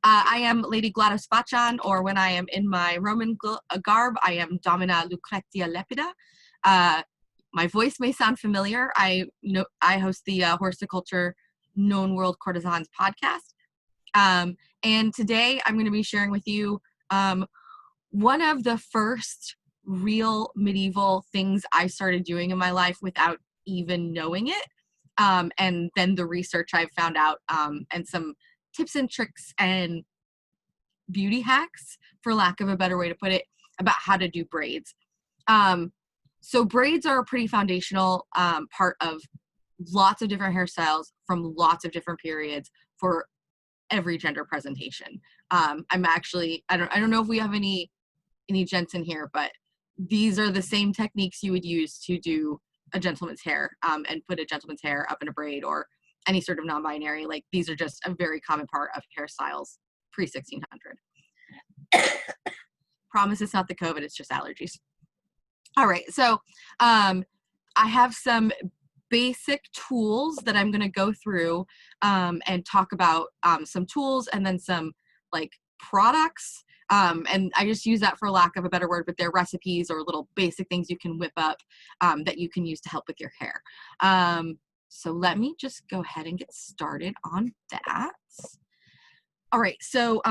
I am Lady Gwlados Vachan, or when I am in my Roman garb, I am Domina Lucretia Lepida. My voice may sound familiar. I host the horticulture Knowne World Courtesans podcast. And today I'm going to be sharing with you one of the first real medieval things I started doing in my life without even knowing it. And then the research I've found out, and some tips and tricks and beauty hacks, for lack of a better way to put it, about how to do braids. So braids are a pretty foundational part of lots of different hairstyles from lots of different periods for every gender presentation. I don't know if we have any gents in here, but these are the same techniques you would use to do a gentleman's hair, and put a gentleman's hair up in a braid or any sort of non-binary. Like, these are just a very common part of hairstyles pre-1600. Promise it's not the COVID, it's just allergies. All right, so I have some basic tools that I'm going to go through and talk about, some tools and then some like products. And I just use that for lack of a better word, but they're recipes or little basic things you can whip up that you can use to help with your hair. So let me just go ahead and get started on that. All right, so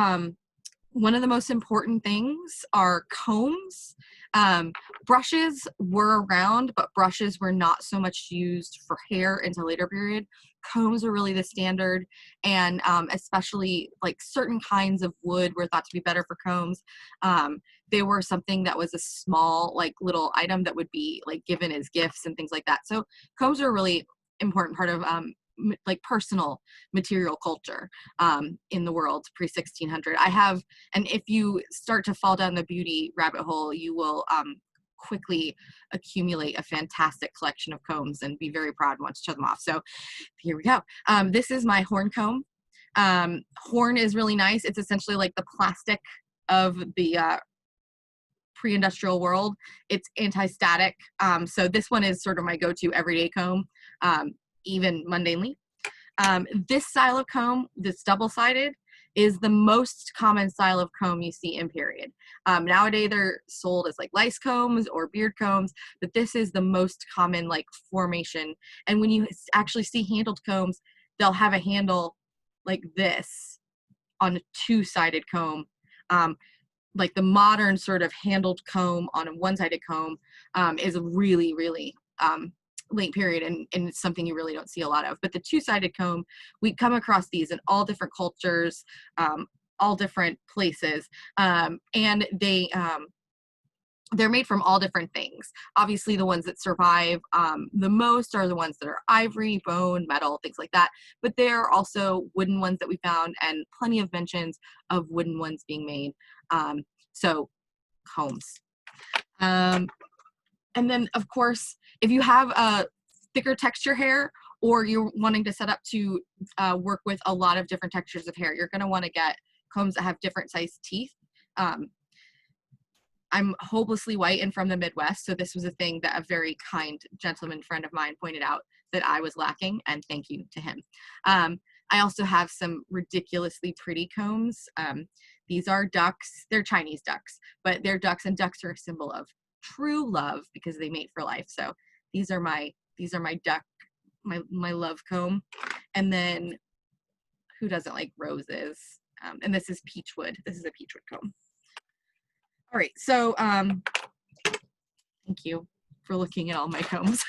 one of the most important things are combs. Brushes were around, but brushes were not so much used for hair until later period. Combs were really the standard, and especially like certain kinds of wood were thought to be better for combs. They were something that was a small, like, little item that would be like given as gifts and things like that. So combs are a really important part of like personal material culture in the world pre-1600. And if you start to fall down the beauty rabbit hole, you will quickly accumulate a fantastic collection of combs and be very proud and want to show them off. So here we go. This is my horn comb. Horn is really nice. It's essentially like the plastic of the pre-industrial world. It's anti-static. So this one is sort of my go-to everyday comb, even mundanely. This style of comb, this double-sided, is the most common style of comb you see in period. Nowadays they're sold as like lice combs or beard combs, but this is the most common like formation. And when you actually see handled combs, they'll have a handle like this on a two-sided comb. Like the modern sort of handled comb on a one-sided comb is really, really late period, and it's something you really don't see a lot of. But the two-sided comb, we come across these in all different cultures, all different places, and they're made from all different things. Obviously, the ones that survive the most are the ones that are ivory, bone, metal, things like that. But there are also wooden ones that we found, and plenty of mentions of wooden ones being made. So combs. And then, of course, if you have a thicker texture hair, or you're wanting to set up to work with a lot of different textures of hair, you're going to want to get combs that have different sized teeth. I'm hopelessly white and from the Midwest, so this was a thing that a very kind gentleman friend of mine pointed out that I was lacking, and thank you to him. I also have some ridiculously pretty combs. These are ducks. They're Chinese ducks, but they're ducks, and ducks are a symbol of true love because they mate for life. So these are my duck, my love comb. And then who doesn't like roses? And this is peachwood. This is a peachwood comb. All right, so thank you for looking at all my combs.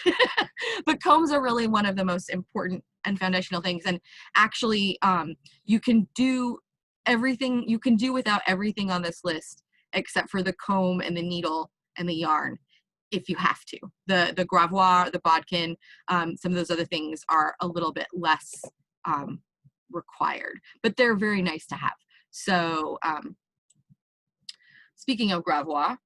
But combs are really one of the most important and foundational things. And actually, you can do everything, you can do without everything on this list except for the comb and the needle and the yarn, if you have to. The gravois, the bodkin, some of those other things are a little bit less required, but they're very nice to have. So speaking of gravois,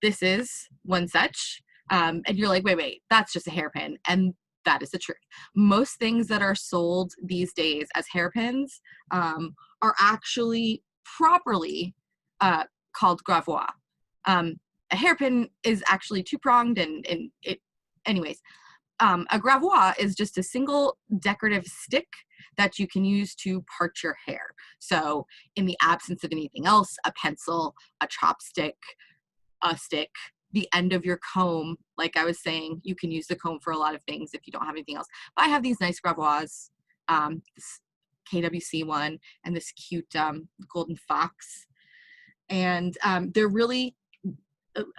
this is one such, and you're like, wait, that's just a hairpin. And that is the truth. Most things that are sold these days as hairpins are actually properly called gravois. A hairpin is actually two-pronged, and it, anyways, a gravois is just a single decorative stick that you can use to part your hair. So in the absence of anything else, a pencil, a chopstick, a stick, the end of your comb. Like I was saying, you can use the comb for a lot of things if you don't have anything else. But I have these nice gravois, this KWC one, and this cute golden fox. And they're really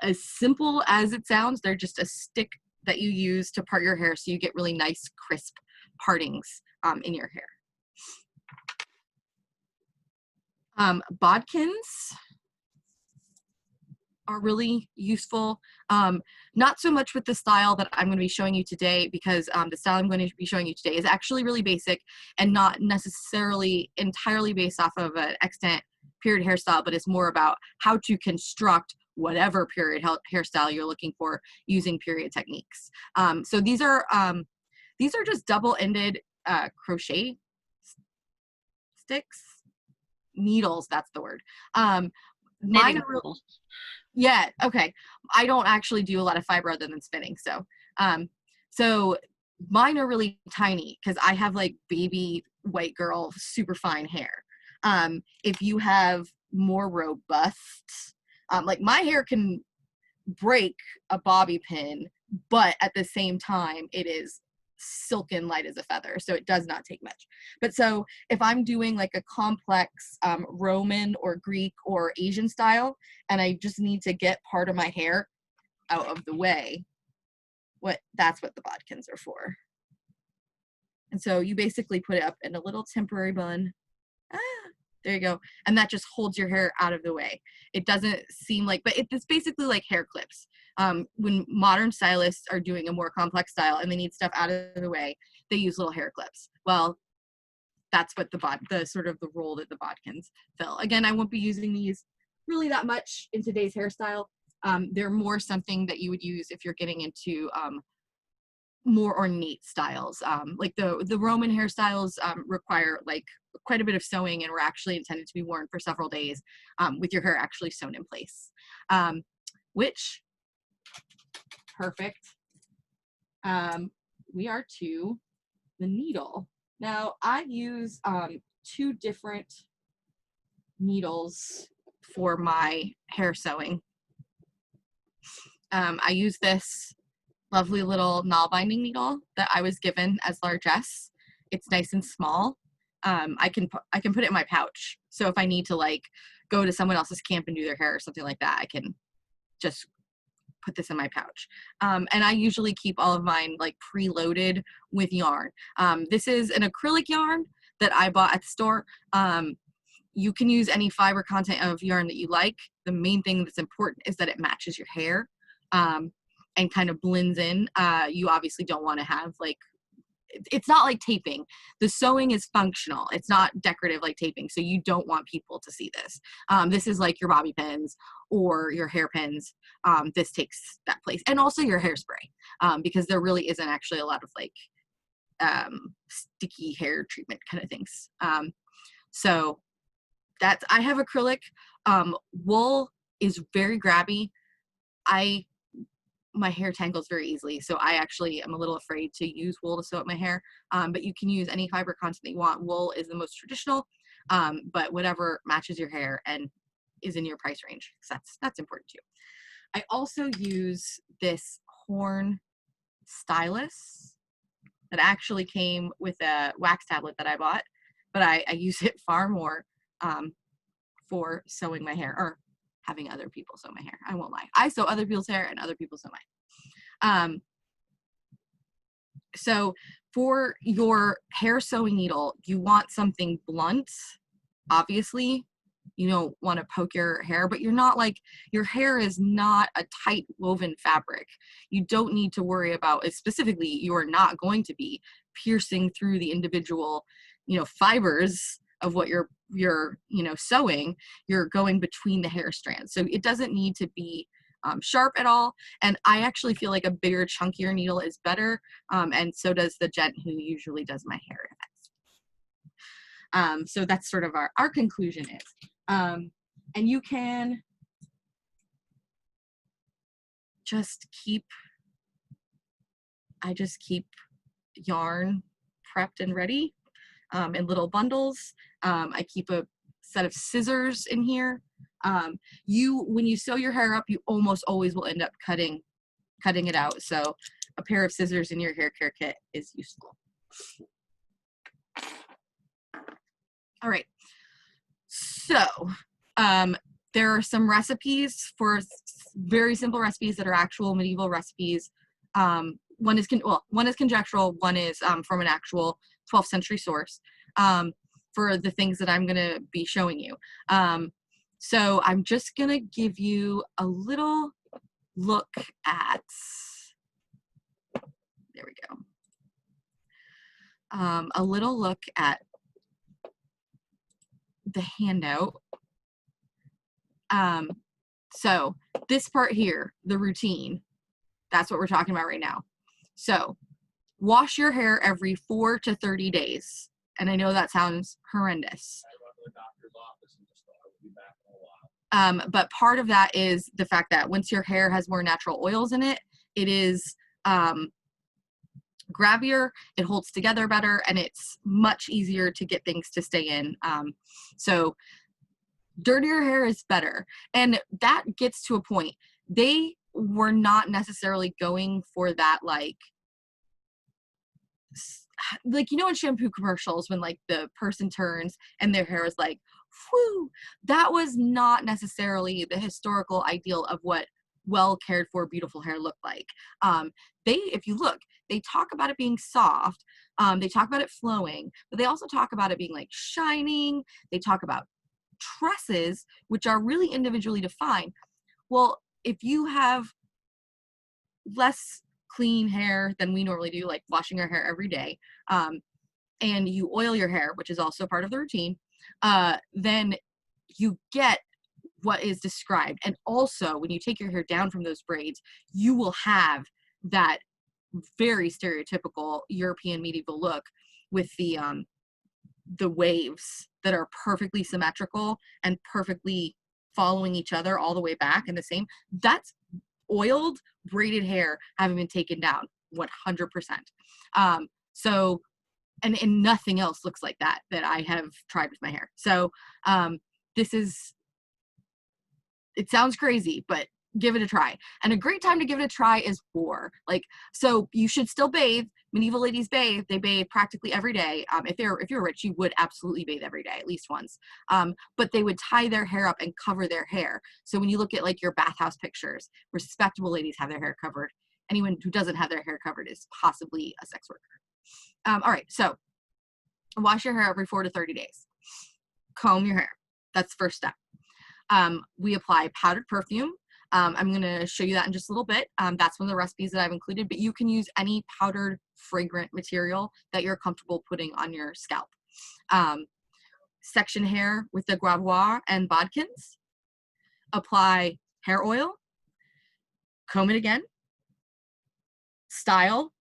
as simple as it sounds. They're just a stick that you use to part your hair so you get really nice, crisp partings in your hair. Bodkins are really useful. Not so much with the style that I'm going to be showing you today, because the style I'm going to be showing you today is actually really basic and not necessarily entirely based off of an extant period hairstyle, but it's more about how to construct whatever period hairstyle you're looking for using period techniques. So these are just double-ended crochet sticks, needles, that's the word. Mine are real. Yeah, okay. I don't actually do a lot of fiber other than spinning. So mine are really tiny because I have like baby white girl super fine hair. If you have more robust, like my hair can break a bobby pin, but at the same time it is silken light as a feather, so it does not take much. But so if I'm doing like a complex Roman or Greek or Asian style, and I just need to get part of my hair out of the way, that's what the bodkins are for. And so you basically put it up in a little temporary bun. There you go. And that just holds your hair out of the way. It doesn't seem like, but it's basically like hair clips. When modern stylists are doing a more complex style and they need stuff out of the way, they use little hair clips. Well, that's what the sort of the role that the bodkins fill. Again, I won't be using these really that much in today's hairstyle. They're more something that you would use if you're getting into more ornate styles. Like the Roman hairstyles require like quite a bit of sewing and were actually intended to be worn for several days with your hair actually sewn in place. Which, perfect. We are to the needle. Now I use two different needles for my hair sewing. I use this lovely little knot binding needle that I was given as largesse. It's nice and small. I can put it in my pouch. So if I need to like go to someone else's camp and do their hair or something like that, I can just put this in my pouch. And I usually keep all of mine like preloaded with yarn. This is an acrylic yarn that I bought at the store. You can use any fiber content of yarn that you like. The main thing that's important is that it matches your hair and kind of blends in. You obviously don't want to have like, it's not like taping. The sewing is functional. It's not decorative like taping. So you don't want people to see this. This is like your bobby pins or your hairpins. This takes that place. And also your hairspray, because there really isn't actually a lot of like sticky hair treatment kind of things. So that's, I have acrylic. Wool is very grabby. My hair tangles very easily, so I actually am a little afraid to use wool to sew up my hair, but you can use any fiber content that you want. Wool is the most traditional, but whatever matches your hair and is in your price range, because that's important too. I also use this horn stylus that actually came with a wax tablet that I bought, but I use it far more for sewing my hair, or having other people sew my hair. I won't lie. I sew other people's hair and other people sew mine. So for your hair sewing needle, you want something blunt. Obviously, you don't want to poke your hair, but you're not like, your hair is not a tight woven fabric. You don't need to worry about it. Specifically, you are not going to be piercing through the individual, fibers of what you're sewing. You're going between the hair strands. So it doesn't need to be sharp at all. And I actually feel like a bigger, chunkier needle is better. And so does the gent who usually does my hair. So that's sort of our conclusion is. And you can I just keep yarn prepped and ready. in little bundles. I keep a set of scissors in here. When you sew your hair up, you almost always will end up cutting it out. So a pair of scissors in your hair care kit is useful. All right. So there are some recipes for very simple recipes that are actual medieval recipes. One is conjectural, one is from an actual 12th century source for the things that I'm going to be showing you. So I'm just going to give you a little look at, there we go, a little look at the handout. So this part here, the routine, that's what we're talking about right now. So wash your hair every 4 to 30 days. And I know that sounds horrendous. I run to the doctor's office and just thought I would be back in a while. But part of that is the fact that once your hair has more natural oils in it, it is grabbier, it holds together better, and it's much easier to get things to stay in. So dirtier hair is better. And that gets to a point. They were not necessarily going for that, like you know in shampoo commercials when like the person turns and their hair is like, whew, that was not necessarily the historical ideal of what well cared for beautiful hair looked like. If you look, they talk about it being soft, they talk about it flowing, but they also talk about it being like shining. They talk about tresses, which are really individually defined. Well, if you have less clean hair than we normally do, like washing our hair every day, and you oil your hair, which is also part of the routine, then you get what is described. And also when you take your hair down from those braids, you will have that very stereotypical European medieval look with the waves that are perfectly symmetrical and perfectly following each other all the way back and the same. That's oiled braided hair having been taken down 100%. So and nothing else looks like that I have tried with my hair. So it sounds crazy, but give it a try. And a great time to give it a try is war. So you should still bathe. Medieval ladies bathe. They bathe practically every day. If you're rich, you would absolutely bathe every day, at least once. But they would tie their hair up and cover their hair. So when you look at like your bathhouse pictures, respectable ladies have their hair covered. Anyone who doesn't have their hair covered is possibly a sex worker. All right, so wash your hair every 4 to 30 days. Comb your hair. That's the first step. We apply powdered perfume. I'm going to show you that in just a little bit. That's one of the recipes that I've included, but you can use any powdered fragrant material that you're comfortable putting on your scalp. Section hair with the Gwlados and bodkins. Apply hair oil. Comb it again. Style.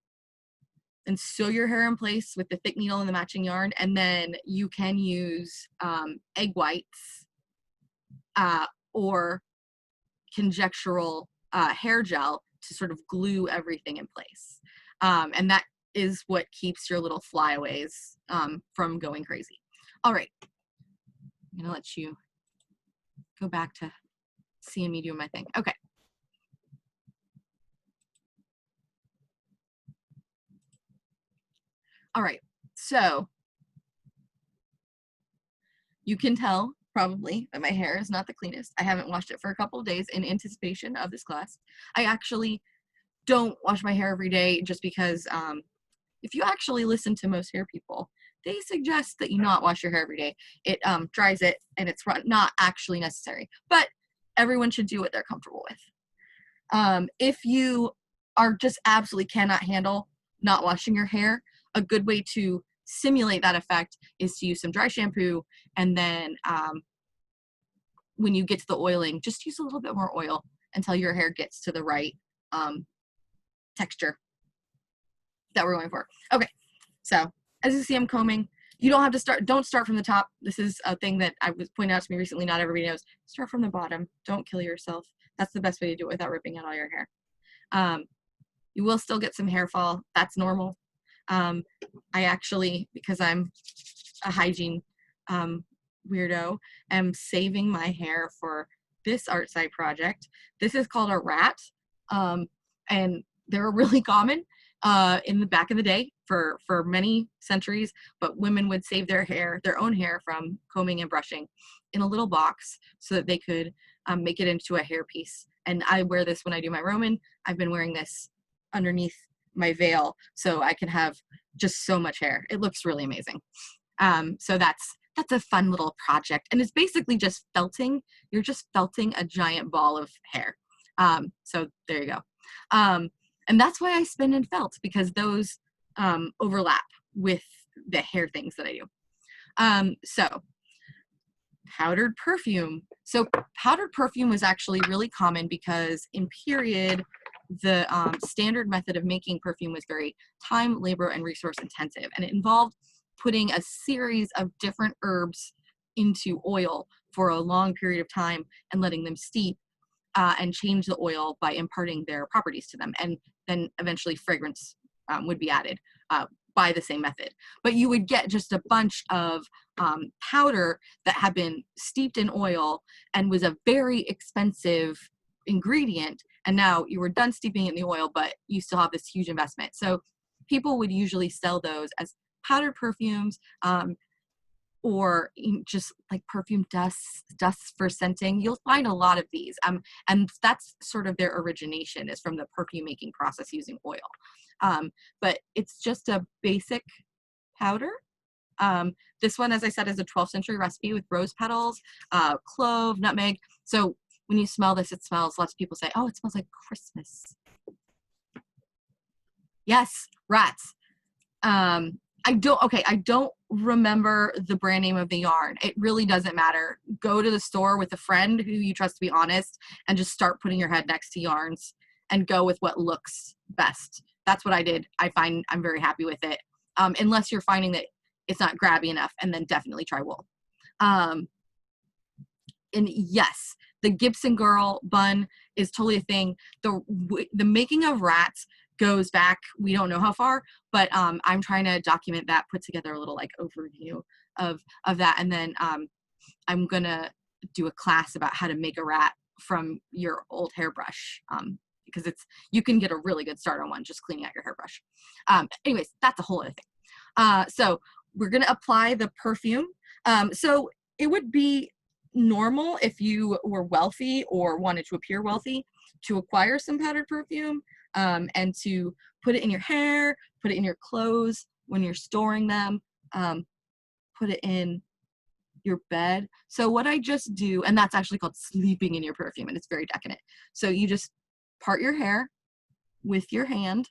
And sew your hair in place with the thick needle and the matching yarn. And then you can use egg whites or conjectural hair gel to sort of glue everything in place. And that is what keeps your little flyaways from going crazy. All right, I'm gonna let you go back to seeing me doing my thing. Okay. All right, so you can tell probably that my hair is not the cleanest. I haven't washed it for a couple of days in anticipation of this class. I actually don't wash my hair every day just because if you actually listen to most hair people, they suggest that you not wash your hair every day. It dries it and it's not actually necessary, but everyone should do what they're comfortable with. If you are just absolutely cannot handle not washing your hair, a good way to simulate that effect is to use some dry shampoo, and then when you get to the oiling, just use a little bit more oil until your hair gets to the right texture that we're going for. Okay, so as you see, I'm combing. You don't have to don't start from the top. This is a thing that I was pointed out to me recently. Not everybody knows. Start from the bottom. Don't kill yourself. That's the best way to do it without ripping out all your hair. You will still get some hair fall. That's normal. I actually, because I'm just a hygiene weirdo, am saving my hair for this art site project. This is called a rat, and they were really common in the back in the day for many centuries, but women would save their own hair from combing and brushing in a little box so that they could make it into a hairpiece. And I wear this when I do my Roman. I've been wearing this underneath my veil so I can have just so much hair. It looks really amazing. So that's a fun little project, and it's basically just felting. You're just felting a giant ball of hair. So there you go. And that's why I spin and felt, because those overlap with the hair things that I do. So powdered perfume. So powdered perfume was actually really common because in period, the standard method of making perfume was very time, labor, and resource intensive, and it involved putting a series of different herbs into oil for a long period of time and letting them steep and change the oil by imparting their properties to them. And then eventually fragrance would be added by the same method. But you would get just a bunch of powder that had been steeped in oil and was a very expensive ingredient. And now you were done steeping it in the oil, but you still have this huge investment. So people would usually sell those as powdered perfumes, or just like perfume dusts for scenting. You'll find a lot of these, and that's sort of their origination, is from the perfume making process using oil. But it's just a basic powder. This one, as I said, is a 12th century recipe with rose petals, clove, nutmeg. So when you smell this, it smells, lots of people say, oh, it smells like Christmas. Yes, rats. I don't remember the brand name of the yarn. It really doesn't matter. Go to the store with a friend who you trust to be honest and just start putting your head next to yarns and go with what looks best. That's what I did. I find I'm very happy with it. Unless you're finding that it's not grabby enough, and then definitely try wool. And yes, the Gibson girl bun is totally a thing. The making of rats goes back, we don't know how far, but I'm trying to document that, put together a little like overview of that, and then I'm gonna do a class about how to make a rat from your old hairbrush, because you can get a really good start on one just cleaning out your hairbrush. Anyways, that's a whole other thing. So we're gonna apply the perfume. So it would be normal if you were wealthy or wanted to appear wealthy to acquire some powdered perfume. And to put it in your hair, put it in your clothes when you're storing them, put it in your bed. So what I just do, and that's actually called sleeping in your perfume, and it's very decadent. So you just part your hair with your hand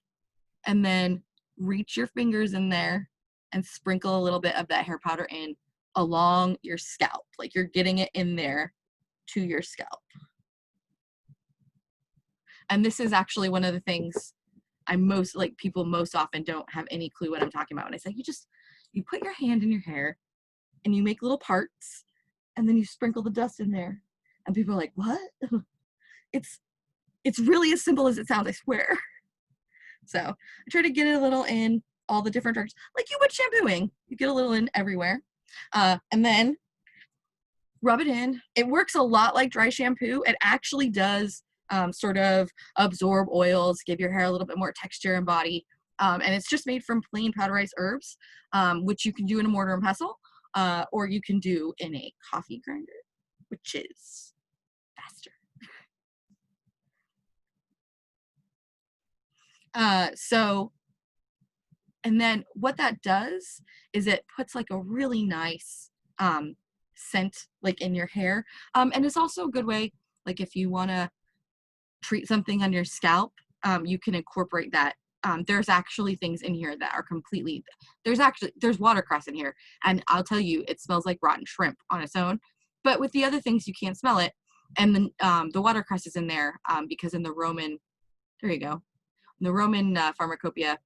and then reach your fingers in there and sprinkle a little bit of that hair powder in along your scalp, like you're getting it in there to your scalp. And this is actually one of the things people most often don't have any clue what I'm talking about when I say you put your hand in your hair and you make little parts and then you sprinkle the dust in there. And people are like, what? It's really as simple as it sounds, I swear. So I try to get it a little in all the different directions, like you would shampooing. You get a little in everywhere. And then rub it in. It works a lot like dry shampoo. It actually does sort of absorb oils, give your hair a little bit more texture and body. And it's just made from plain powderized herbs, which you can do in a mortar and pestle, or you can do in a coffee grinder, which is faster. And then what that does is it puts like a really nice scent like in your hair. And it's also a good way, like if you want to treat something on your scalp, you can incorporate that. There's actually things in here that are completely, there's watercress in here, and I'll tell you, it smells like rotten shrimp on its own, but with the other things you can't smell it. And then the watercress is in there because in the Roman, there you go, in the Roman pharmacopoeia,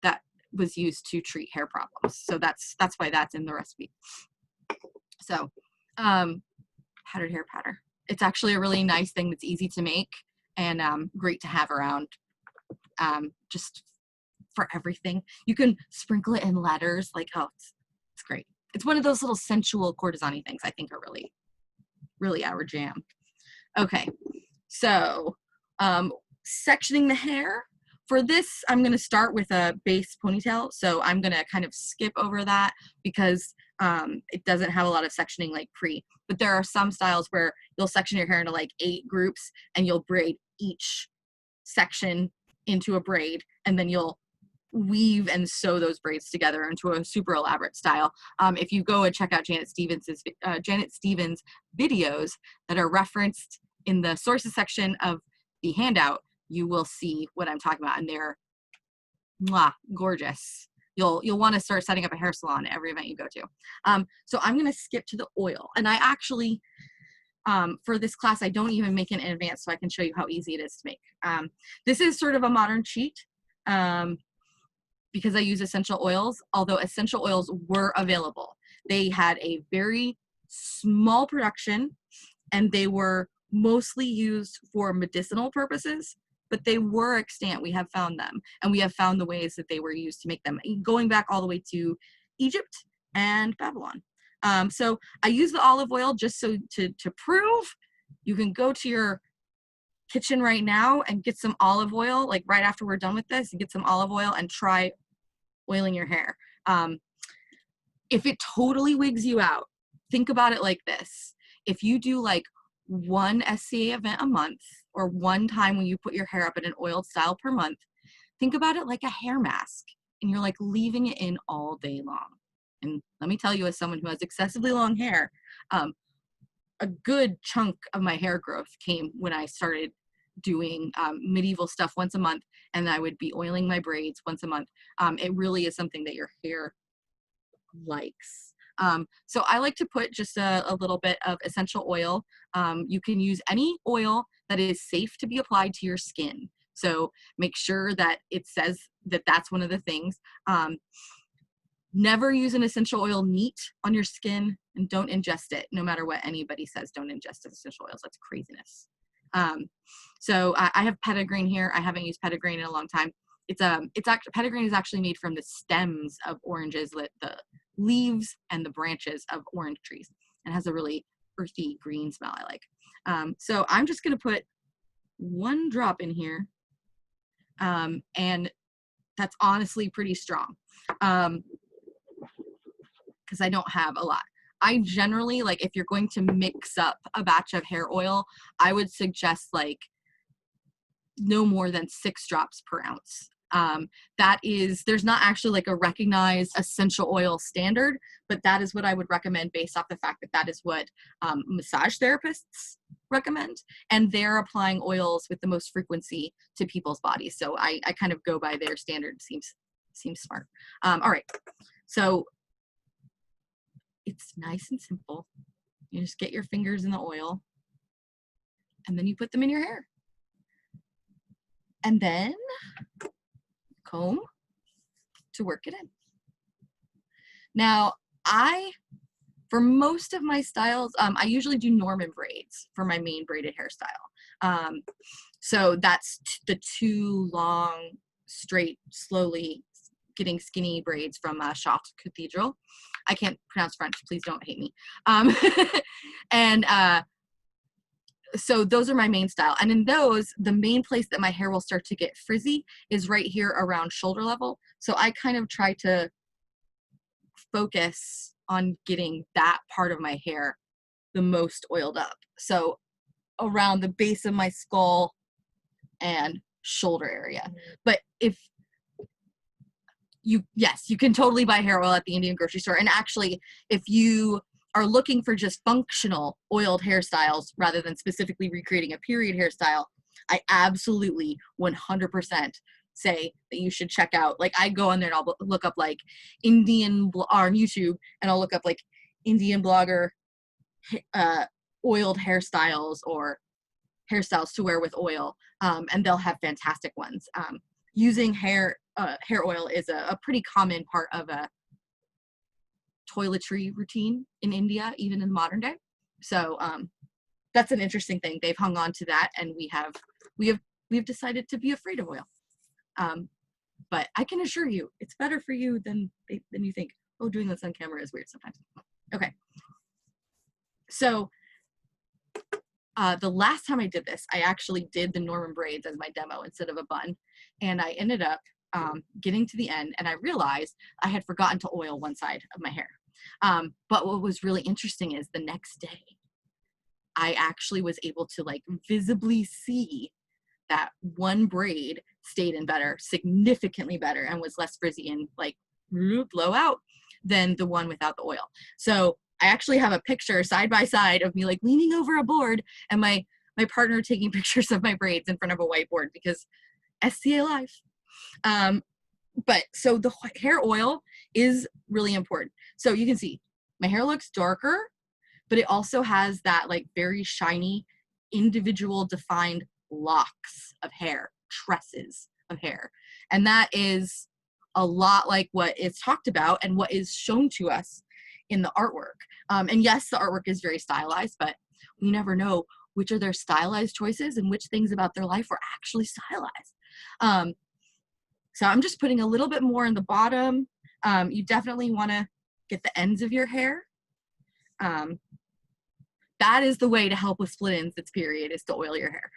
that was used to treat hair problems. So that's why that's in the recipe. So powdered hair powder. It's actually a really nice thing that's easy to make and great to have around just for everything. You can sprinkle it in letters, like, oh, it's great. it's one of those little sensual courtesan-y things I think are really, really our jam. Okay, so sectioning the hair. For this, I'm going to start with a base ponytail. So I'm going to kind of skip over that because it doesn't have a lot of sectioning like pre. But there are some styles where you'll section your hair into like 8 groups and you'll braid each section into a braid, and then you'll weave and sew those braids together into a super elaborate style. If you go and check out Janet Stevens' videos that are referenced in the sources section of the handout, you will see what I'm talking about, and they're gorgeous. You'll want to start setting up a hair salon at every event you go to. So I'm going to skip to the oil, and I actually, for this class, I don't even make it in advance so I can show you how easy it is to make. This is sort of a modern cheat because I use essential oils, although essential oils were available. They had a very small production, and they were mostly used for medicinal purposes, but they were extant. We have found them, and we have found the ways that they were used to make them, going back all the way to Egypt and Babylon. So I use the olive oil just so to prove. You can go to your kitchen right now and get some olive oil, like right after we're done with this, and get some olive oil and try oiling your hair. If it totally wigs you out, think about it like this. If you do like one SCA event a month, or one time when you put your hair up in an oiled style per month, think about it like a hair mask, and you're like leaving it in all day long. And let me tell you, as someone who has excessively long hair, a good chunk of my hair growth came when I started doing medieval stuff once a month, and I would be oiling my braids once a month. It really is something that your hair likes. So I like to put just a little bit of essential oil. You can use any oil that is safe to be applied to your skin. So make sure that it says that that's one of the things. Never use an essential oil neat on your skin, and don't ingest it. No matter what anybody says, don't ingest essential oils. That's craziness. So I have petitgrain here. I haven't used petitgrain in a long time. Petitgrain is actually made from the stems of oranges, the leaves and the branches of orange trees, and has a really earthy green smell I like. So I'm just going to put 1 drop in here, and that's honestly pretty strong because I don't have a lot. I generally, like, if you're going to mix up a batch of hair oil, I would suggest like no more than 6 drops per ounce. There's not actually like a recognized essential oil standard, but that is what I would recommend based off the fact that that is what massage therapists recommend, and they're applying oils with the most frequency to people's bodies. So I kind of go by their standard. Seems smart. All right, so it's nice and simple. You just get your fingers in the oil, and then you put them in your hair, and then comb to work it in. Now, for most of my styles, I usually do Norman braids for my main braided hairstyle. So that's the 2 long, straight, slowly getting skinny braids from Choft Cathedral. I can't pronounce French, please don't hate me. And so those are my main style. And in those, the main place that my hair will start to get frizzy is right here around shoulder level. So I kind of try to focus on getting that part of my hair the most oiled up. So around the base of my skull and shoulder area. But yes, you can totally buy hair oil at the Indian grocery store. And actually, if you are looking for just functional oiled hairstyles rather than specifically recreating a period hairstyle, I absolutely 100% say that you should check out, like, I go on there and I'll look up like on YouTube, and I'll look up like Indian blogger oiled hairstyles or hairstyles to wear with oil, and they'll have fantastic ones. Using hair oil is a pretty common part of a toiletry routine in India, even in modern day. So that's an interesting thing. They've hung on to that, and we have decided to be afraid of oil. But I can assure you, it's better for you than you think. Oh, doing this on camera is weird sometimes. Okay. So the last time I did this, I actually did the Norman braids as my demo instead of a bun. And I ended up getting to the end and I realized I had forgotten to oil one side of my hair. But what was really interesting is the next day, I actually was able to like visibly see that one braid stayed in better, significantly better, and was less frizzy and like blow out than the one without the oil. So I actually have a picture side by side of me like leaning over a board and my partner taking pictures of my braids in front of a whiteboard because SCA life. But so the hair oil is really important. So you can see my hair looks darker, but it also has that like very shiny, individual defined locks of hair, tresses of hair. And that is a lot like what is talked about and what is shown to us in the artwork. And yes, the artwork is very stylized, but we never know which are their stylized choices and which things about their life were actually stylized. So I'm just putting a little bit more in the bottom. You definitely want to get the ends of your hair. That is the way to help with split ends this period, is to oil your hair.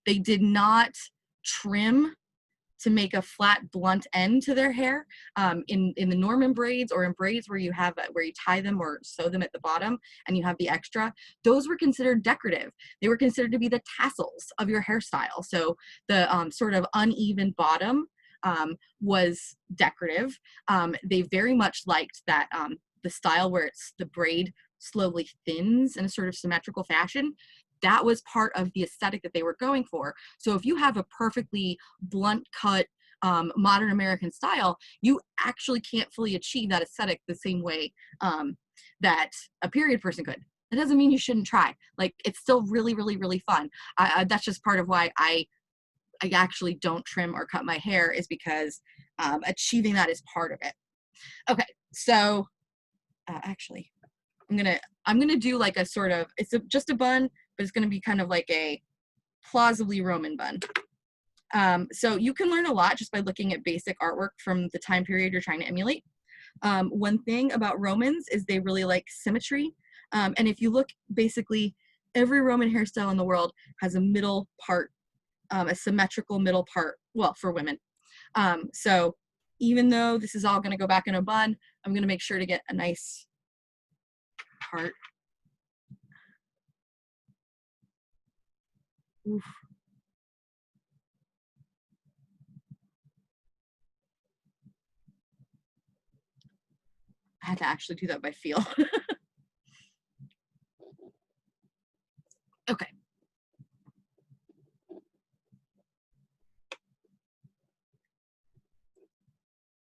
They did not trim to make a flat blunt end to their hair. In the Norman braids or in braids where you have where you tie them or sew them at the bottom and you have the extra, those were considered decorative. They were considered to be the tassels of your hairstyle. So the sort of uneven bottom was decorative. They very much liked that the style where it's the braid slowly thins in a sort of symmetrical fashion. That was part of the aesthetic that they were going for. So if you have a perfectly blunt cut modern American style, you actually can't fully achieve that aesthetic the same way that a period person could. That doesn't mean you shouldn't try. Like, it's still really, really, really fun. That's just part of why I actually don't trim or cut my hair, is because achieving that is part of it. Okay, so actually, I'm gonna do like a sort of, just a bun, but it's gonna be kind of like a plausibly Roman bun. So you can learn a lot just by looking at basic artwork from the time period you're trying to emulate. One thing about Romans is they really like symmetry. And if you look, basically every Roman hairstyle in the world has a middle part, a symmetrical middle part, well, for women. So even though this is all gonna go back in a bun, I'm gonna make sure to get a nice part. Oof. I had to actually do that by feel. Okay.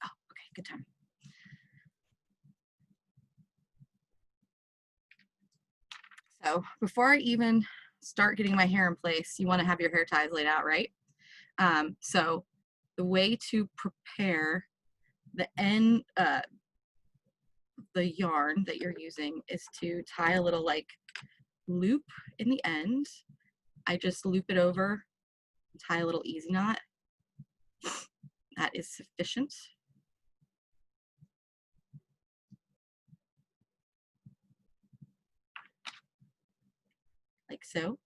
Oh, okay, good time. So before I even start getting my hair in place, you want to have your hair ties laid out, right? So the way to prepare the end, the yarn that you're using, is to tie a little like loop in the end. I just loop it over, tie a little easy knot. That is sufficient. Like so.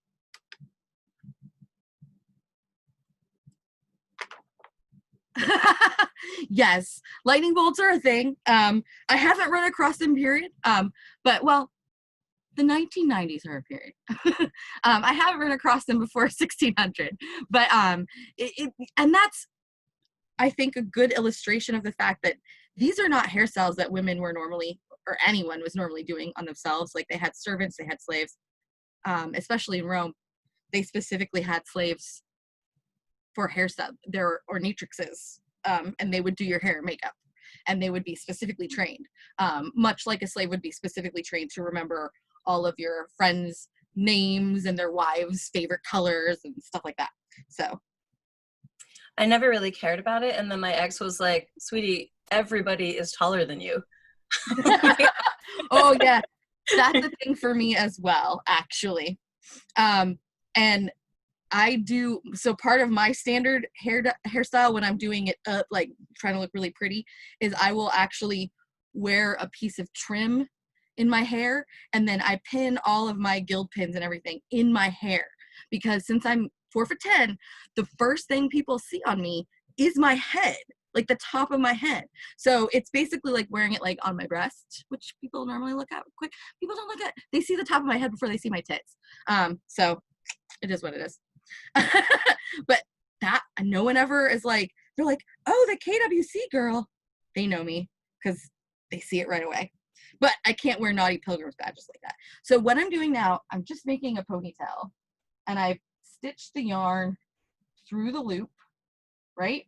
Yes, lightning bolts are a thing. I haven't run across them, period. But well, the 1990s are a period. I haven't run across them before 1600, but and that's, I think, a good illustration of the fact that these are not hairstyles that women were normally, or anyone was normally doing on themselves. Like, they had servants, they had slaves, especially in Rome. They specifically had slaves for hairstyle, their ornatrixes, and they would do your hair and makeup, and they would be specifically trained, much like a slave would be specifically trained to remember all of your friends' names and their wives' favorite colors and stuff like that. So I never really cared about it, and then my ex was like, sweetie, everybody is taller than you. oh yeah, that's a thing for me as well, actually. And I do, so part of my standard hairstyle when I'm doing it up, like trying to look really pretty, is I will actually wear a piece of trim in my hair, and then I pin all of my guild pins and everything in my hair, because since I'm 4'10", the first thing people see on me is my head, like the top of my head. So it's basically like wearing it like on my breast, which people normally look at quick. People don't look at, they see the top of my head before they see my tits. So it is what it is. But that, no one ever is like, they're like, oh, the KWC girl. They know me because they see it right away. But I can't wear Naughty Pilgrims badges like that. So what I'm doing now, I'm just making a ponytail, and I've stitched the yarn through the loop, right?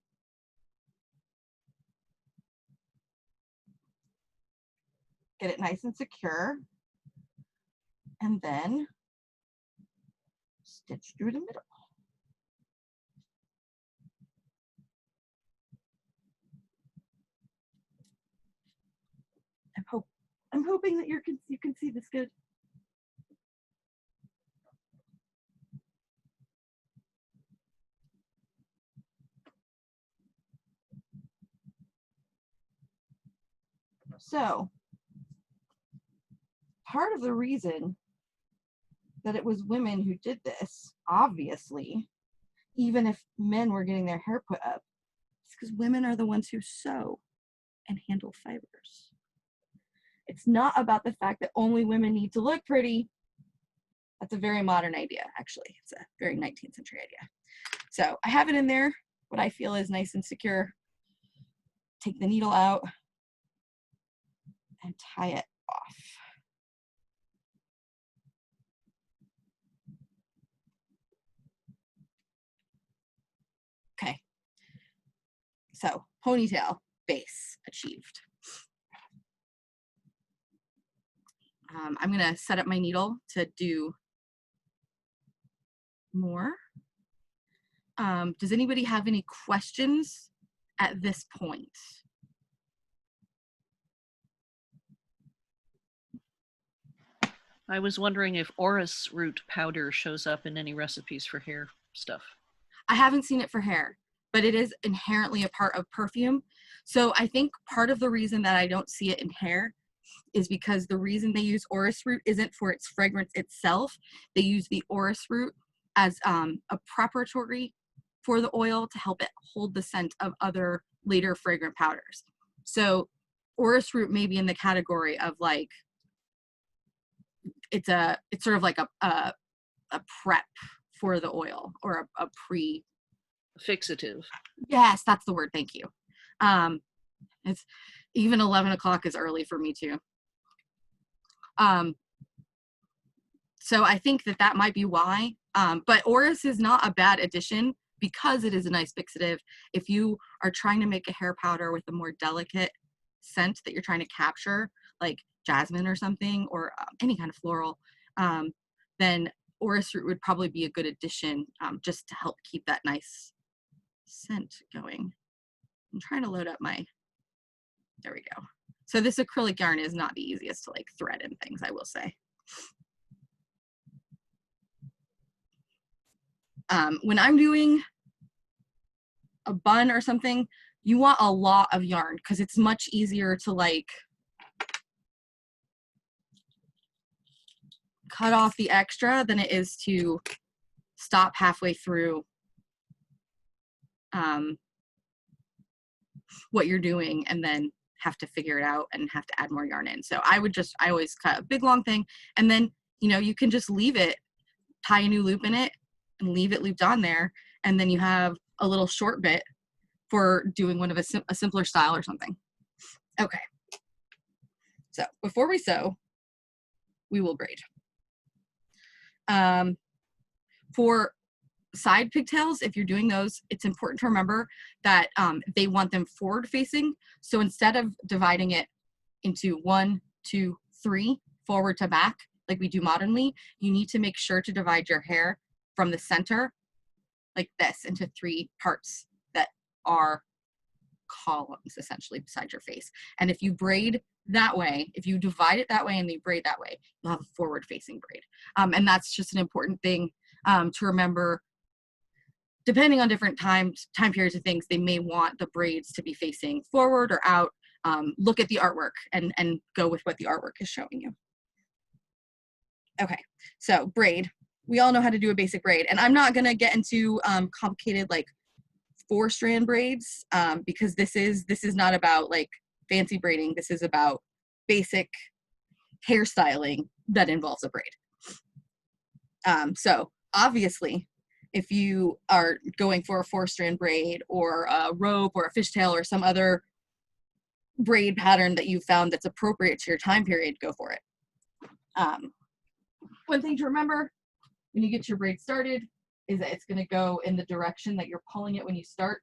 Get it nice and secure, and then stitch through the middle. I'm hoping that you can see this good. So part of the reason that it was women who did this, obviously, even if men were getting their hair put up, it's because women are the ones who sew and handle fibers. It's not about the fact that only women need to look pretty. That's a very modern idea, actually. It's a very 19th century idea. So I have it in there, what I feel is nice and secure. Take the needle out and tie it off. Okay. So ponytail base achieved. I'm gonna set up my needle to do more. Does anybody have any questions at this point? I was wondering if orris root powder shows up in any recipes for hair stuff. I haven't seen it for hair, but it is inherently a part of perfume. So I think part of the reason that I don't see it in hair is because the reason they use orris root isn't for its fragrance itself. They use the orris root as a preparatory for the oil to help it hold the scent of other later fragrant powders. So orris root may be in the category of like, it's sort of like a prep for the oil, or a pre Fixative. Yes, that's the word. Thank you. It's even 11 o'clock is early for me too. So I think that might be why. But orris is not a bad addition because it is a nice fixative. If you are trying to make a hair powder with a more delicate scent that you're trying to capture, like jasmine or something, or any kind of floral, then orris root would probably be a good addition, just to help keep that nice scent going. I'm trying to load up my, there we go. So this acrylic yarn is not the easiest to like thread and things, I will say. When I'm doing a bun or something, you want a lot of yarn because it's much easier to like cut off the extra than it is to stop halfway through what you're doing and then have to figure it out and have to add more yarn in. So I always cut a big long thing, and then, you know, you can just leave it, tie a new loop in it and leave it looped on there, and then you have a little short bit for doing one of a simpler style or something. Okay. So before we sew, we will braid. For side pigtails, if you're doing those, it's important to remember that they want them forward facing. So instead of dividing it into 1, 2, 3, forward to back, like we do modernly, you need to make sure to divide your hair from the center like this into 3 parts that are columns essentially beside your face. And if you braid that way, if you divide it that way and you braid that way, you'll have a forward facing braid. And that's just an important thing to remember. Depending on different time periods of things, they may want the braids to be facing forward or out. look at the artwork and go with what the artwork is showing you. Okay, so braid. We all know how to do a basic braid, and I'm not gonna get into complicated like 4-strand braids because this is not about like fancy braiding. This is about basic hairstyling that involves a braid. So obviously, if you are going for a 4-strand braid or a rope or a fishtail or some other braid pattern that you found that's appropriate to your time period, go for it. One thing to remember when you get your braid started is that it's going to go in the direction that you're pulling it when you start.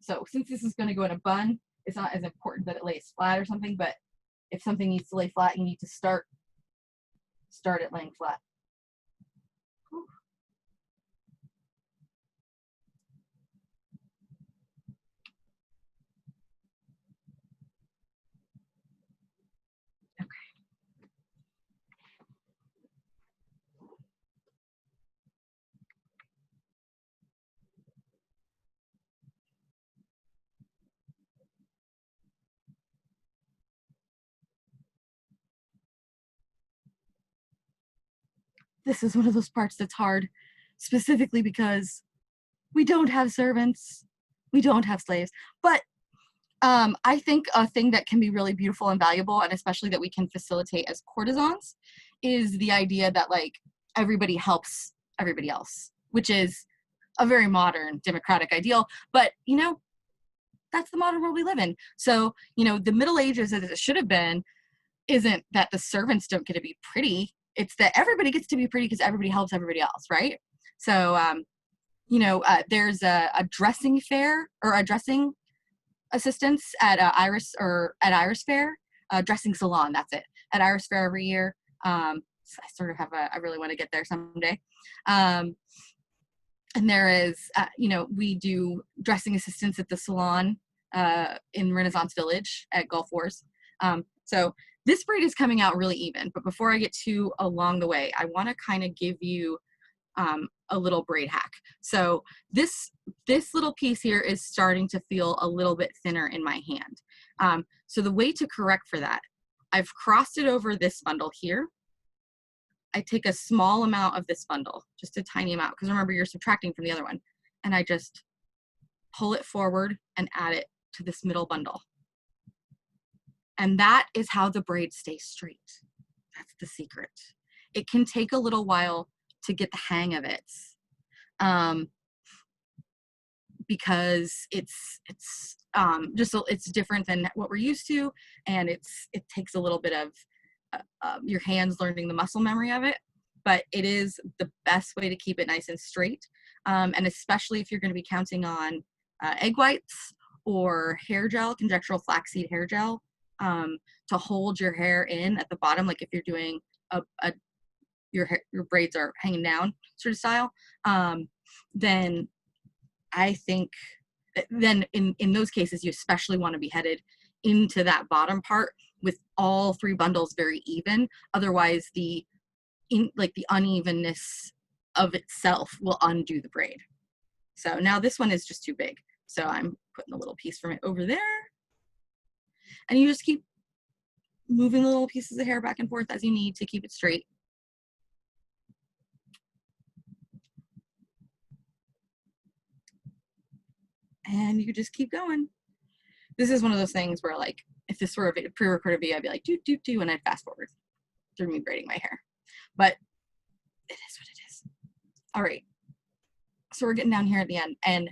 So since this is going to go in a bun, it's not as important that it lays flat or something, but if something needs to lay flat, you need to start it laying flat. Whew. This is one of those parts that's hard, specifically because we don't have servants, we don't have slaves. But I think a thing that can be really beautiful and valuable, and especially that we can facilitate as courtesans, is the idea that like everybody helps everybody else, which is a very modern democratic ideal. But you know, that's the modern world we live in. So you know, the Middle Ages, as it should have been, isn't that the servants don't get to be pretty. It's that everybody gets to be pretty because everybody helps everybody else, right? So, you know, there's a dressing fair or a dressing assistance at Iris Fair, dressing salon. That's it, at Iris Fair every year. So I sort of have I really want to get there someday. And there is, you know, we do dressing assistance at the salon in Renaissance Village at Gulf Wars. So this braid is coming out really even, but before I get too along the way, I want to kind of give you a little braid hack. So this little piece here is starting to feel a little bit thinner in my hand. So the way to correct for that, I've crossed it over this bundle here. I take a small amount of this bundle, just a tiny amount, because remember you're subtracting from the other one, and I just pull it forward and add it to this middle bundle. And that is how the braid stays straight. That's the secret. It can take a little while to get the hang of it because it's different than what we're used to, and it takes a little bit of your hands learning the muscle memory of it. But it is the best way to keep it nice and straight, and especially if you're going to be counting on egg whites or hair gel, conjectural flaxseed hair gel. To hold your hair in at the bottom, like if you're doing your braids are hanging down sort of style, then I think then in those cases you especially want to be headed into that bottom part with all 3 bundles very even. Otherwise the unevenness of itself will undo the braid. So now this one is just too big, so I'm putting a little piece from it over there. And you just keep moving the little pieces of hair back and forth as you need to keep it straight. And you just keep going. This is one of those things where, like, if this were a pre-recorded video, I'd be like, do, do, do, and I'd fast forward through me braiding my hair. But it is what it is. All right. So we're getting down here at the end, and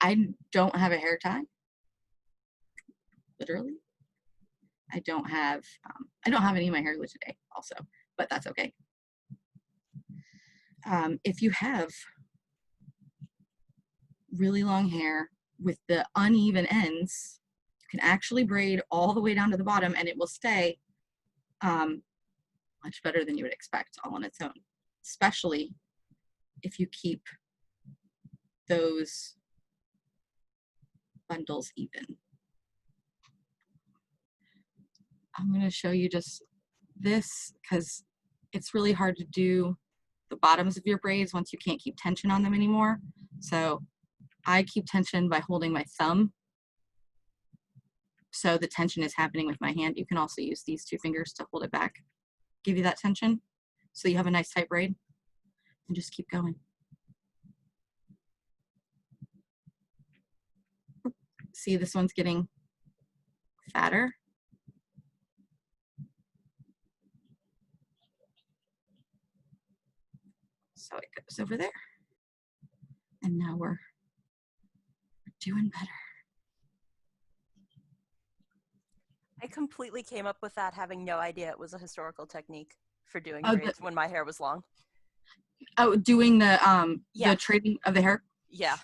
I don't have a hair tie. Literally. I don't have any of my hair glue today also, but that's okay. If you have really long hair with the uneven ends, you can actually braid all the way down to the bottom and it will stay much better than you would expect all on its own, especially if you keep those bundles even. I'm going to show you just this because it's really hard to do the bottoms of your braids once you can't keep tension on them anymore. So I keep tension by holding my thumb So the tension is happening with my hand. You can also use these two fingers to hold it back, give you that tension. So you have a nice tight braid, and just keep going. See, this one's getting fatter. So it goes over there. And now we're doing better. I completely came up with that having no idea it was a historical technique for doing Oh, braids when my hair was long. Oh, doing the Yeah. trading of the hair. Yeah.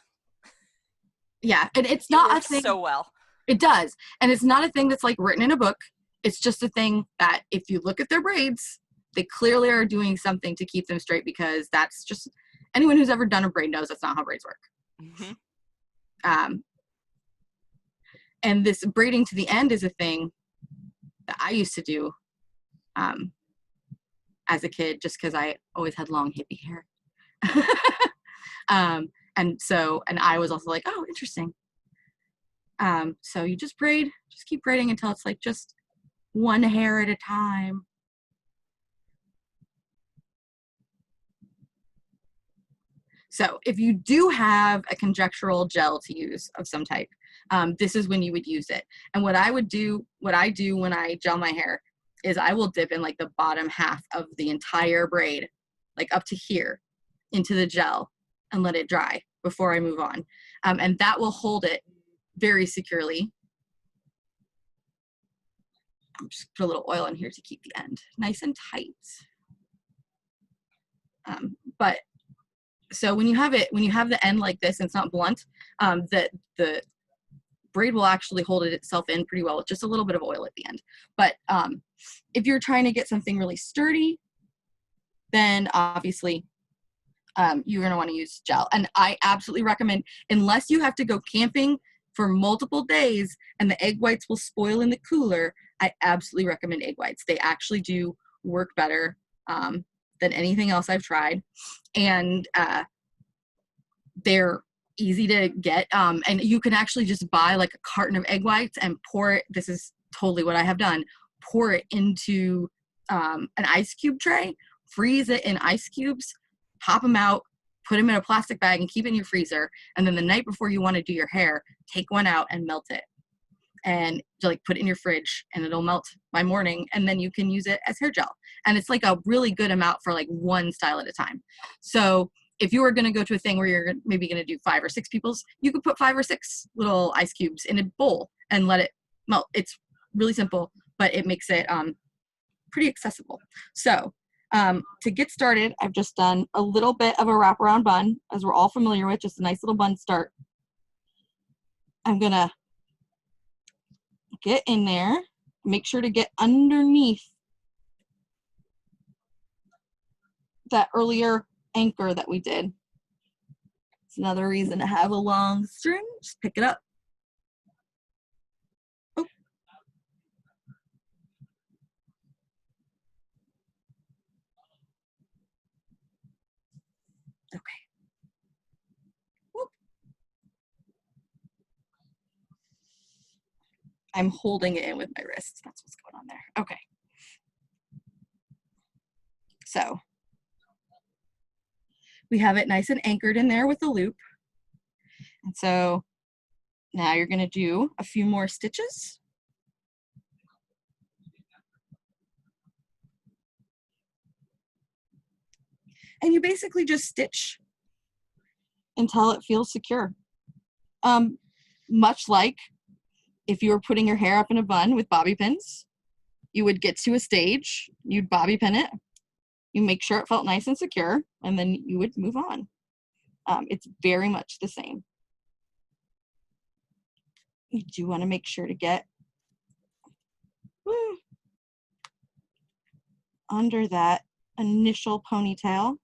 Yeah, and it's It not a works thing. so well. It does, and it's not a thing that's like written in a book. It's just a thing that if you look at their braids, they clearly are doing something to keep them straight, because that's just, anyone who's ever done a braid knows that's not how braids work. Mm-hmm. And this braiding to the end is a thing that I used to do as a kid, just because I always had long hippie hair. And I was also like, oh, interesting. So you just braid, just keep braiding until it's like just one hair at a time. So if you do have a conjectural gel to use of some type, this is when you would use it. And what I do when I gel my hair is I will dip in like the bottom half of the entire braid, like up to here, into the gel and let it dry before I move on. And that will hold it very securely. I'm just put a little oil in here to keep the end nice and tight. But so when you have the end like this and it's not blunt, the braid will actually hold itself in pretty well with just a little bit of oil at the end. But if you're trying to get something really sturdy, then obviously you're going to want to use gel. And I absolutely recommend, unless you have to go camping for multiple days and the egg whites will spoil in the cooler, I absolutely recommend egg whites. They actually do work better than anything else I've tried. And they're easy to get. And you can actually just buy like a carton of egg whites and pour it. This is totally what I have done. Pour it into an ice cube tray, freeze it in ice cubes, pop them out, put them in a plastic bag and keep it in your freezer. And then the night before you want to do your hair, take one out and melt it. And like put it in your fridge and it'll melt by morning, and then you can use it as hair gel. And it's like a really good amount for like one style at a time. So if you were going to go to a thing where you're maybe going to do 5 or 6 people's, you could put 5 or 6 little ice cubes in a bowl and let it melt. It's really simple, but it makes it pretty accessible. So to get started, I've just done a little bit of a wraparound bun, as we're all familiar with, just a nice little bun start. I'm going to get in there, make sure to get underneath that earlier anchor that we did. It's another reason to have a long string. Just pick it up. Oh. Okay. Whoop. I'm holding it in with my wrist. That's what's going on there. Okay. So we have it nice and anchored in there with the loop. And so now you're going to do a few more stitches. And you basically just stitch until it feels secure. Much like if you were putting your hair up in a bun with bobby pins, you would get to a stage, you'd bobby pin it, you make sure it felt nice and secure, and then you would move on. It's very much the same. You do want to make sure to get under that initial ponytail,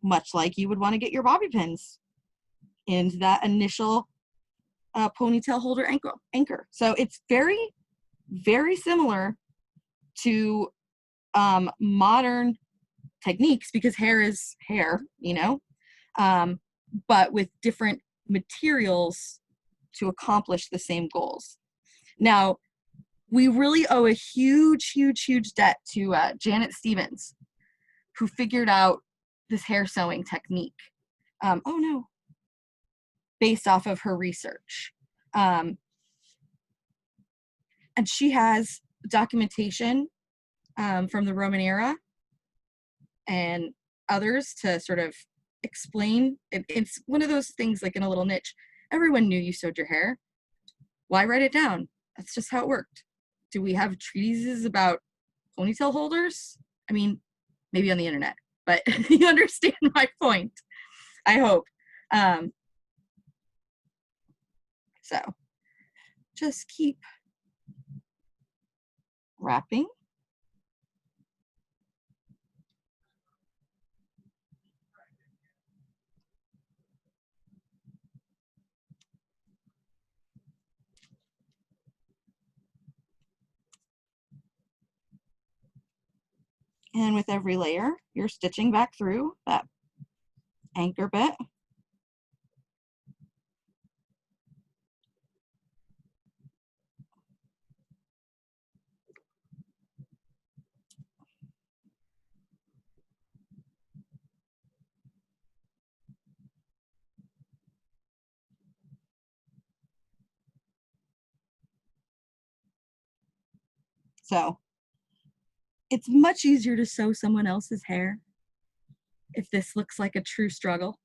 much like you would want to get your bobby pins into that initial ponytail holder anchor. So it's very, very similar to modern techniques, because hair is hair, you know, but with different materials to accomplish the same goals. Now, we really owe a huge, huge, huge debt to Janet Stevens, who figured out this hair sewing technique. Oh no, based off of her research. And she has documentation from the Roman era and others to sort of explain. It's one of those things like in a little niche. Everyone knew you sewed your hair. Why write it down? That's just how it worked. Do we have treatises about ponytail holders? I mean, maybe on the internet, but you understand my point, I hope. So just keep wrapping. And with every layer, you're stitching back through that anchor bit. So it's much easier to sew someone else's hair if this looks like a true struggle.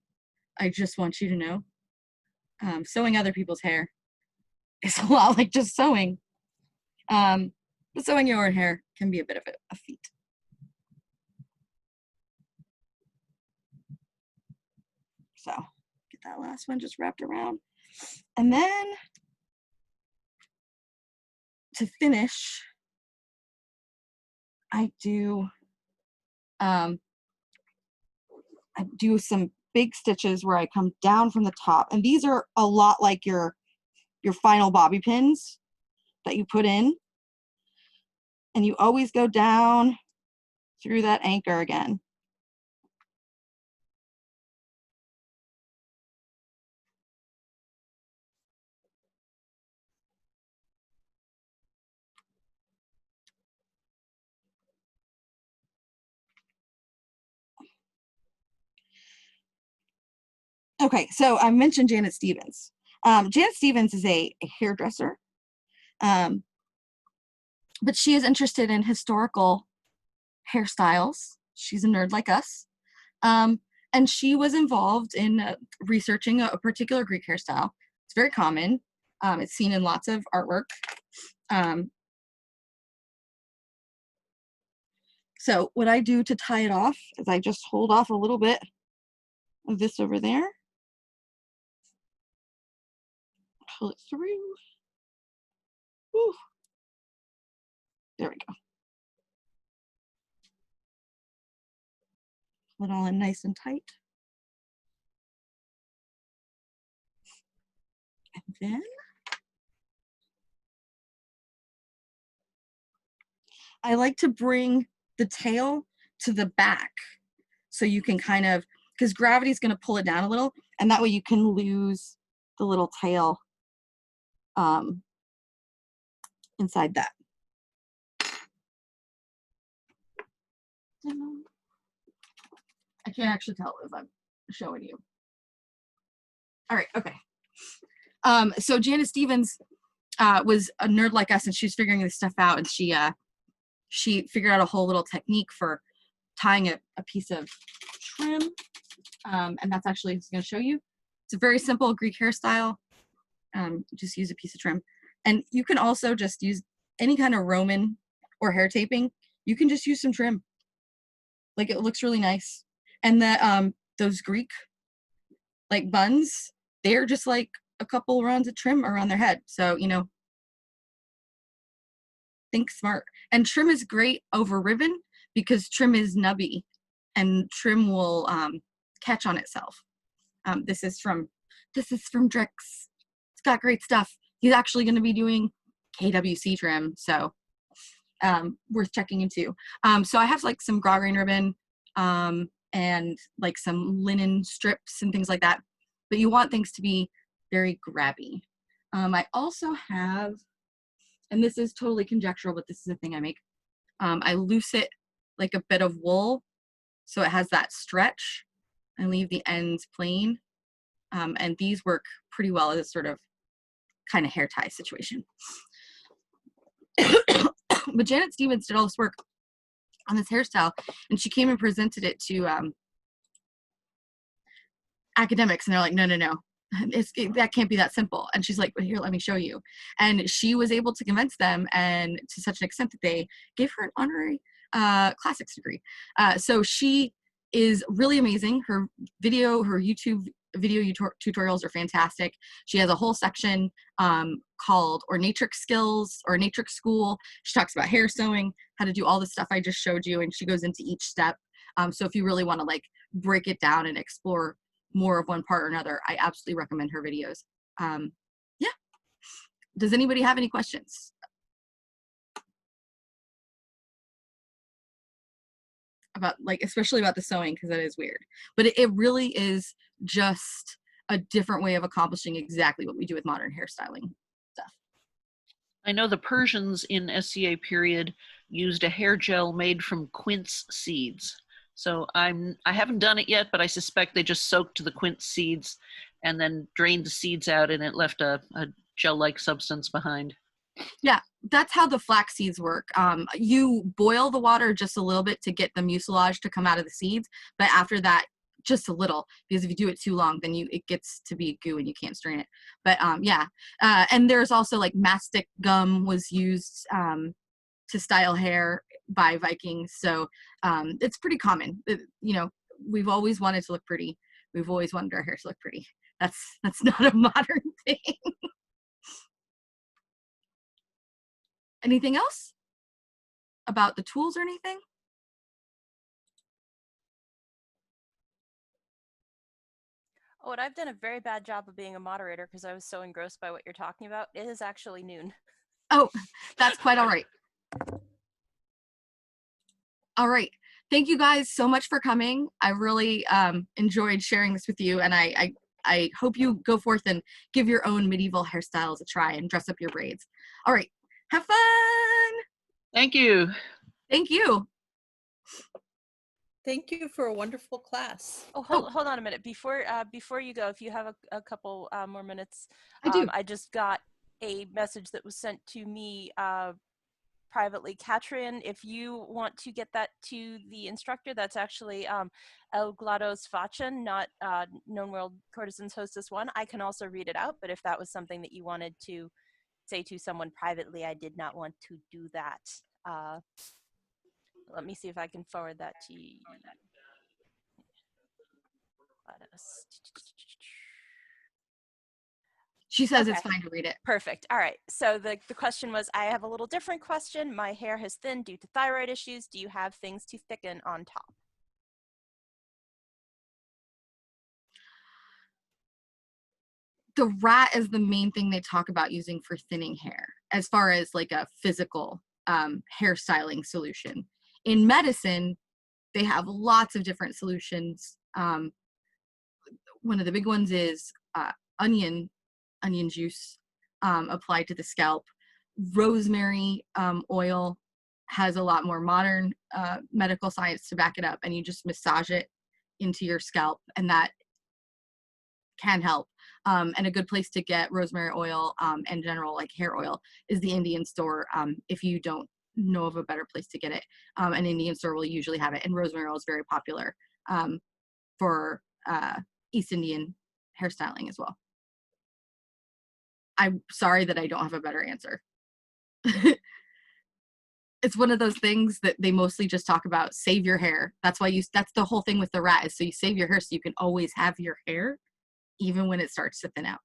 I just want you to know. Sewing other people's hair is a lot like just sewing. But sewing your own hair can be a bit of a feat. So get that last one just wrapped around. And then to finish, I do some big stitches where I come down from the top, and these are a lot like your final bobby pins that you put in, and you always go down through that anchor again. Okay, so I mentioned Janet Stevens. Janet Stevens is a hairdresser, but she is interested in historical hairstyles. She's a nerd like us. And she was involved in researching a particular Greek hairstyle. It's very common. It's seen in lots of artwork. So what I do to tie it off is I just hold off a little bit of this over there. Pull it through. Whew. There we go. Pull it all in nice and tight. And then I like to bring the tail to the back so you can kind of, because gravity is going to pull it down a little, and that way you can lose the little tail inside that. I can't actually tell as I'm showing you. All right, okay. So Janet Stevens was a nerd like us, and she was figuring this stuff out, and she figured out a whole little technique for tying a piece of trim, and that's actually going to show you. It's a very simple Greek hairstyle. Just use a piece of trim, and you can also just use any kind of Roman or hair taping. You can just use some trim. Like, it looks really nice. And the those Greek like buns, they're just like a couple rounds of trim around their head. So, you know, think smart. And trim is great over ribbon because trim is nubby and trim will catch on itself. This is from Drix. It's got great stuff. He's actually going to be doing KWC trim, so worth checking into. So I have like some grosgrain ribbon and like some linen strips and things like that. But you want things to be very grabby. I also have, and this is totally conjectural, but this is a thing I make. I loose it like a bit of wool so it has that stretch and leave the ends plain. And these work pretty well as a sort of kind of hair tie situation. But Janet Stevens did all this work on this hairstyle, and she came and presented it to academics, and they're like, no, that can't be that simple. And she's like, well, here, let me show you. And she was able to convince them, and to such an extent that they gave her an honorary classics degree. So she is really amazing. Her YouTube video tutorials are fantastic. She has a whole section called Ornatrix Skills or Ornatrix School. She talks about hair sewing, how to do all the stuff I just showed you, and she goes into each step. So if you really want to like break it down and explore more of one part or another, I absolutely recommend her videos. Yeah. Does anybody have any questions? About like, especially about the sewing, because that is weird. But it really is just a different way of accomplishing exactly what we do with modern hairstyling stuff. I know the Persians in SCA period used a hair gel made from quince seeds. So I haven't done it yet, but I suspect they just soaked the quince seeds and then drained the seeds out, and it left a gel-like substance behind. Yeah, that's how the flax seeds work. You boil the water just a little bit to get the mucilage to come out of the seeds, but after that, just a little, because if you do it too long, then it gets to be goo and you can't strain it. But yeah, and there's also like mastic gum was used to style hair by Vikings, so it's pretty common. You know, we've always wanted to look pretty. We've always wanted our hair to look pretty. That's not a modern thing. Anything else about the tools or anything? Oh, and I've done a very bad job of being a moderator because I was so engrossed by what you're talking about. It is actually noon. Oh, that's quite all right. All right. Thank you guys so much for coming. I really enjoyed sharing this with you, and I hope you go forth and give your own medieval hairstyles a try and dress up your braids. All right. Have fun. Thank you. Thank you. Thank you for a wonderful class. Oh, hold on a minute. Before you go, if you have a couple more minutes, I do. I just got a message that was sent to me privately. Katrin, if you want to get that to the instructor, that's actually Gwlados Vachan, not Known World Courtesans Hostess 1. I can also read it out, but if that was something that you wanted to say to someone privately, I did not want to do that. Let me see if I can forward that to you. She says Okay. it's fine to read it. Perfect. All right. So the question was, I have a little different question. My hair has thinned due to thyroid issues. Do you have things to thicken on top? The rat is the main thing they talk about using for thinning hair, as far as like a physical hairstyling solution. In medicine, they have lots of different solutions. One of the big ones is onion juice applied to the scalp. Rosemary oil has a lot more modern medical science to back it up, and you just massage it into your scalp, and that can help. And a good place to get rosemary oil and general like hair oil is the Indian store. If you don't know of a better place to get it, an Indian store will usually have it, and rosemary oil is very popular for East Indian hairstyling as well. I'm sorry that I don't have a better answer. It's one of those things that they mostly just talk about, save your hair. That's the whole thing with the rat, is so you save your hair so you can always have your hair even when it starts to thin out.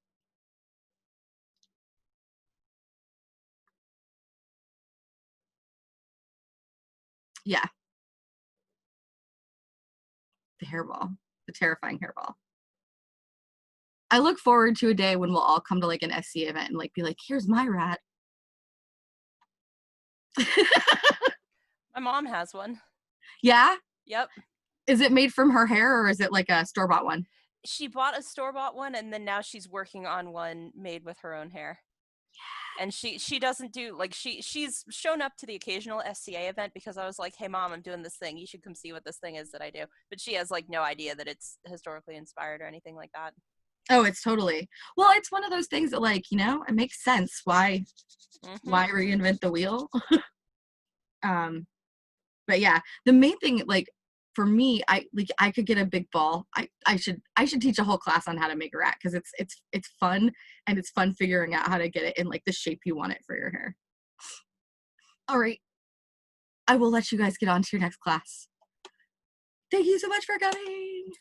Yeah. The hairball, the terrifying hairball. I look forward to a day when we'll all come to like an SC event and like be like, here's my rat. My mom has one. Yeah? Yep. Is it made from her hair, or is it like a store-bought one? she bought a store-bought one, and then now she's working on one made with her own hair. And she doesn't do, like, she's shown up to the occasional SCA event because I was like, hey mom, I'm doing this thing, you should come see what this thing is that I do. But she has like no idea that it's historically inspired or anything like that. Oh, it's totally. Well, it's one of those things that, like, you know, it makes sense. Why reinvent the wheel? But yeah, the main thing, like, for me, I could get a big ball. I should teach a whole class on how to make a rat, because it's fun, and it's fun figuring out how to get it in like the shape you want it for your hair. All right, I will let you guys get on to your next class. Thank you so much for coming.